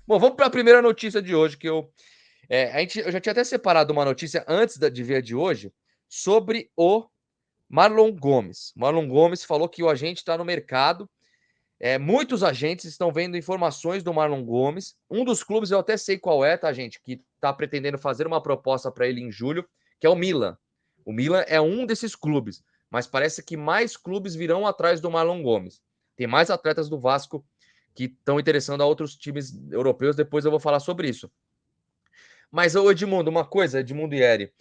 Bom, vamos para a primeira notícia de hoje, que eu já tinha até separado uma notícia antes de ver a de hoje, sobre o Marlon Gomes. Marlon Gomes falou que o agente está no mercado. Muitos agentes estão vendo informações do Marlon Gomes. Um dos clubes, eu até sei qual é, tá, gente? Que está pretendendo fazer uma proposta para ele em julho, que é o Milan. O Milan é um desses clubes, mas parece que mais clubes virão atrás do Marlon Gomes. Tem mais atletas do Vasco que estão interessando a outros times europeus. Depois eu vou falar sobre isso. Mas, ô Edmundo, uma coisa, Edmundo e Eri,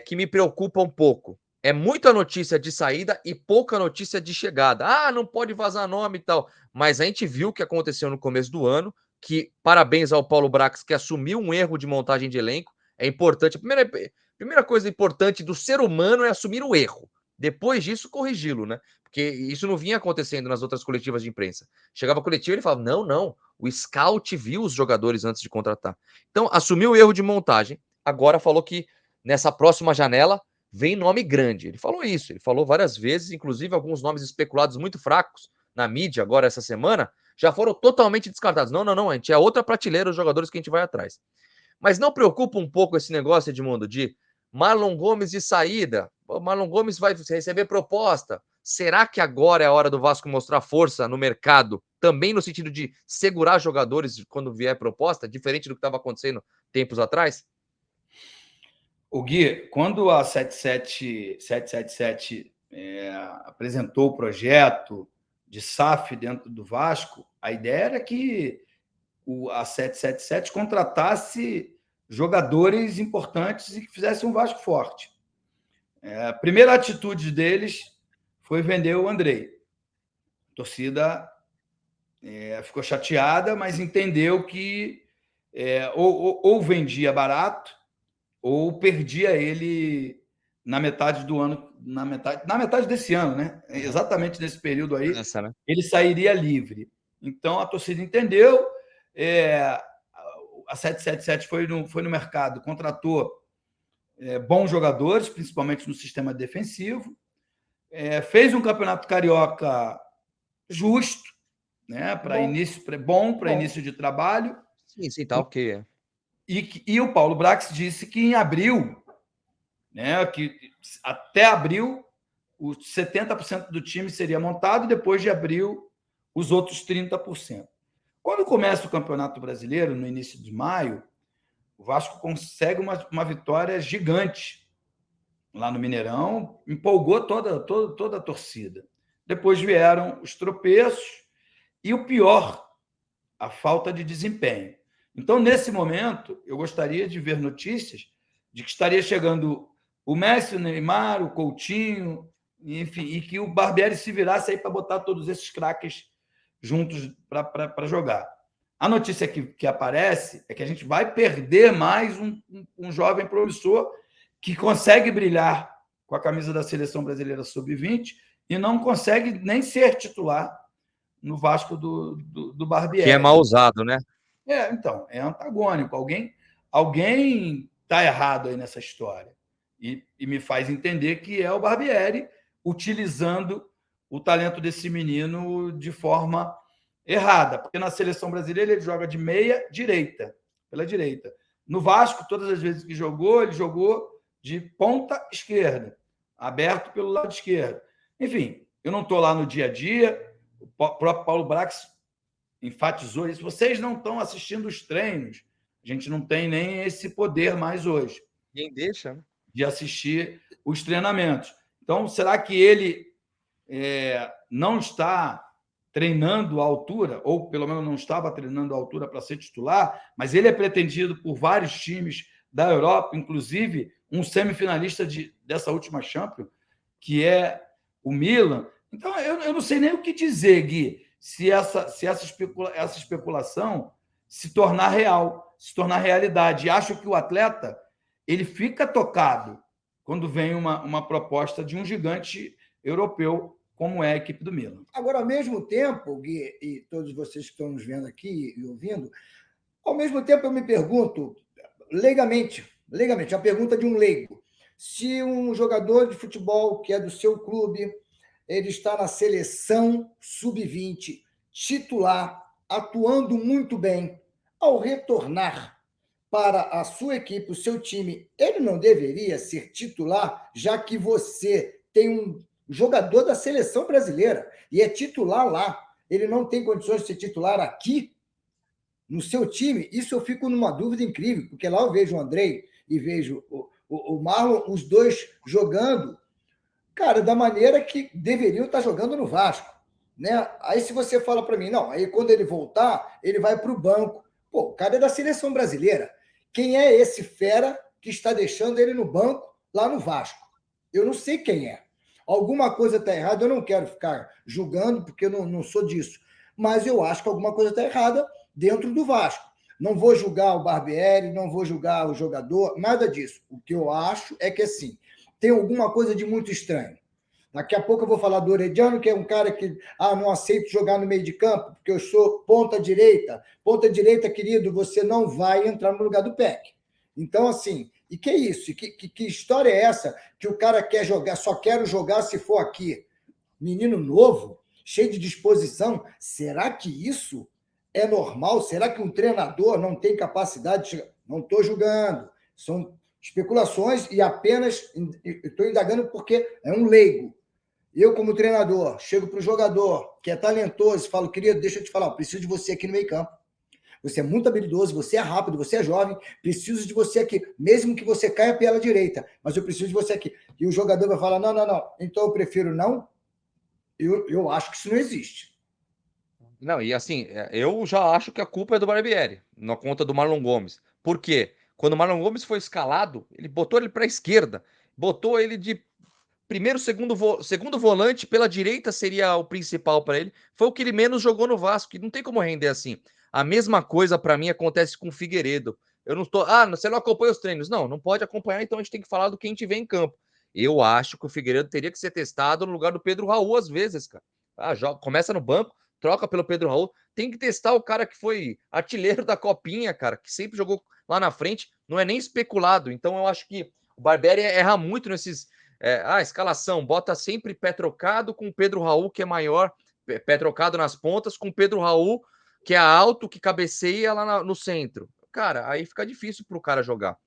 que me preocupa um pouco. É muita notícia de saída e pouca notícia de chegada. Ah, não pode vazar nome e tal. Mas a gente viu o que aconteceu no começo do ano, que parabéns ao Paulo Brax, que assumiu um erro de montagem de elenco. É importante. A primeira coisa importante do ser humano é assumir o erro. Depois disso, corrigi-lo, né? Porque isso não vinha acontecendo nas outras coletivas de imprensa. Chegava a coletiva e ele falava: não, não, o scout viu os jogadores antes de contratar. Então, assumiu o erro de montagem. Agora falou que nessa próxima janela vem nome grande. Ele falou isso, ele falou várias vezes, inclusive alguns nomes especulados muito fracos na mídia agora essa semana já foram totalmente descartados. Não, não, não, a gente é outra prateleira os jogadores que a gente vai atrás. Mas não preocupa um pouco esse negócio, Edmundo, de Marlon Gomes de saída? O Marlon Gomes vai receber proposta. Será que agora é a hora do Vasco mostrar força no mercado, também no sentido de segurar jogadores quando vier proposta, diferente do que estava acontecendo tempos atrás? O Gui, quando a 777 apresentou o projeto de SAF dentro do Vasco, a ideia era que a 777 contratasse jogadores importantes e que fizesse um Vasco forte. A primeira atitude deles foi vender o Andrei. A torcida ficou chateada, mas entendeu que ou vendia barato ou perdia ele na metade do ano, na metade desse ano, né? Exatamente nesse período aí, Essa, né? ele sairia livre. Então a torcida entendeu, a 777 foi no mercado, contratou bons jogadores, principalmente no sistema defensivo, fez um campeonato carioca justo, né? Para início, bom para início de trabalho. Sim, sim, tá ok. E o Paulo Brax disse que em abril, né, que até abril, os 70% do time seria montado e depois de abril, os outros 30%. Quando começa o Campeonato Brasileiro, no início de maio, o Vasco consegue uma vitória gigante lá no Mineirão, empolgou toda a torcida. Depois vieram os tropeços e o pior, a falta de desempenho. Então, nesse momento, eu gostaria de ver notícias de que estaria chegando o Messi, o Neymar, o Coutinho, enfim, e que o Barbieri se virasse aí para botar todos esses craques juntos para jogar. A notícia que aparece é que a gente vai perder mais um jovem promissor que consegue brilhar com a camisa da Seleção Brasileira Sub-20 e não consegue nem ser titular no Vasco do Que é Barbieri. mal usado, né? Então, é antagônico. Alguém está errado aí nessa história. E me faz entender que é o Barbieri utilizando o talento desse menino de forma errada. Porque na seleção brasileira ele joga de meia direita, pela direita. No Vasco, todas as vezes que jogou, ele jogou de ponta esquerda, aberto pelo lado esquerdo. Enfim, eu não estou lá no dia a dia. O próprio Paulo Brax enfatizou isso. Vocês não estão assistindo os treinos. A gente não tem nem esse poder mais hoje. Quem deixa, né? De assistir os treinamentos. Então, será que ele não está treinando à altura, ou pelo menos não estava treinando à altura para ser titular, mas ele é pretendido por vários times da Europa, inclusive um semifinalista dessa última Champions, que é o Milan. Então, eu não sei nem o que dizer, Gui, se essa especulação se tornar real, se tornar realidade. E acho que o atleta ele fica tocado quando vem uma proposta de um gigante europeu como é a equipe do Milan. Agora, ao mesmo tempo, Gui, e todos vocês que estão nos vendo aqui e ouvindo, ao mesmo tempo eu me pergunto, leigamente, a pergunta de um leigo, se um jogador de futebol que é do seu clube, ele está na seleção sub-20, titular, atuando muito bem, ao retornar para a sua equipe, o seu time, ele não deveria ser titular, já que você tem um jogador da seleção brasileira e é titular lá. Ele não tem condições de ser titular aqui, no seu time? Isso eu fico numa dúvida incrível, porque lá eu vejo o Andrei e vejo o Marlon, os dois jogando, cara, da maneira que deveriam estar jogando no Vasco. Né? Aí se você fala para mim, não, aí quando ele voltar, ele vai para o banco. Pô, o cara é da seleção brasileira. Quem é esse fera que está deixando ele no banco lá no Vasco? Eu não sei quem é. Alguma coisa está errada, eu não quero ficar julgando, porque eu não sou disso. Mas eu acho que alguma coisa está errada dentro do Vasco. Não vou julgar o Barbieri, não vou julgar o jogador, nada disso. O que eu acho é que, assim, tem alguma coisa de muito estranho. Daqui a pouco eu vou falar do Orediano, que é um cara que não aceito jogar no meio de campo, porque eu sou ponta direita. Ponta direita, querido, você não vai entrar no lugar do Peck. Então, assim, e que é isso? Que história é essa que o cara quer jogar, só quero jogar se for aqui? Menino novo, cheio de disposição. Será que isso é normal? Será que um treinador não tem capacidade de chegar? Não estou julgando. São especulações e apenas estou indagando porque é um leigo. Eu, como treinador, chego para o jogador que é talentoso e falo, querido, deixa eu te falar, eu preciso de você aqui no meio campo. Você é muito habilidoso, você é rápido, você é jovem, preciso de você aqui, mesmo que você caia pela direita, mas eu preciso de você aqui. E o jogador vai falar, não, então eu prefiro não. Eu acho que isso não existe. Não, e assim, eu já acho que a culpa é do Barbieri, na conta do Marlon Gomes. Por quê? Quando o Marlon Gomes foi escalado, ele botou ele para a esquerda, botou ele de primeiro, segundo volante, pela direita seria o principal para ele. Foi o que ele menos jogou no Vasco, e não tem como render assim. A mesma coisa para mim acontece com o Figueiredo. Eu não estou, você não acompanha os treinos. Não, não pode acompanhar, então a gente tem que falar do que a gente vê em campo. Eu acho que o Figueiredo teria que ser testado no lugar do Pedro Raul às vezes, cara. Começa no banco, troca pelo Pedro Raul. Tem que testar o cara que foi artilheiro da Copinha, cara, que sempre jogou lá na frente, não é nem especulado. Então eu acho que o Barbieri erra muito nesses. Escalação, bota sempre pé trocado com o Pedro Raul, que é maior, pé trocado nas pontas, com o Pedro Raul, que é alto, que cabeceia lá no centro. Cara, aí fica difícil pro cara jogar.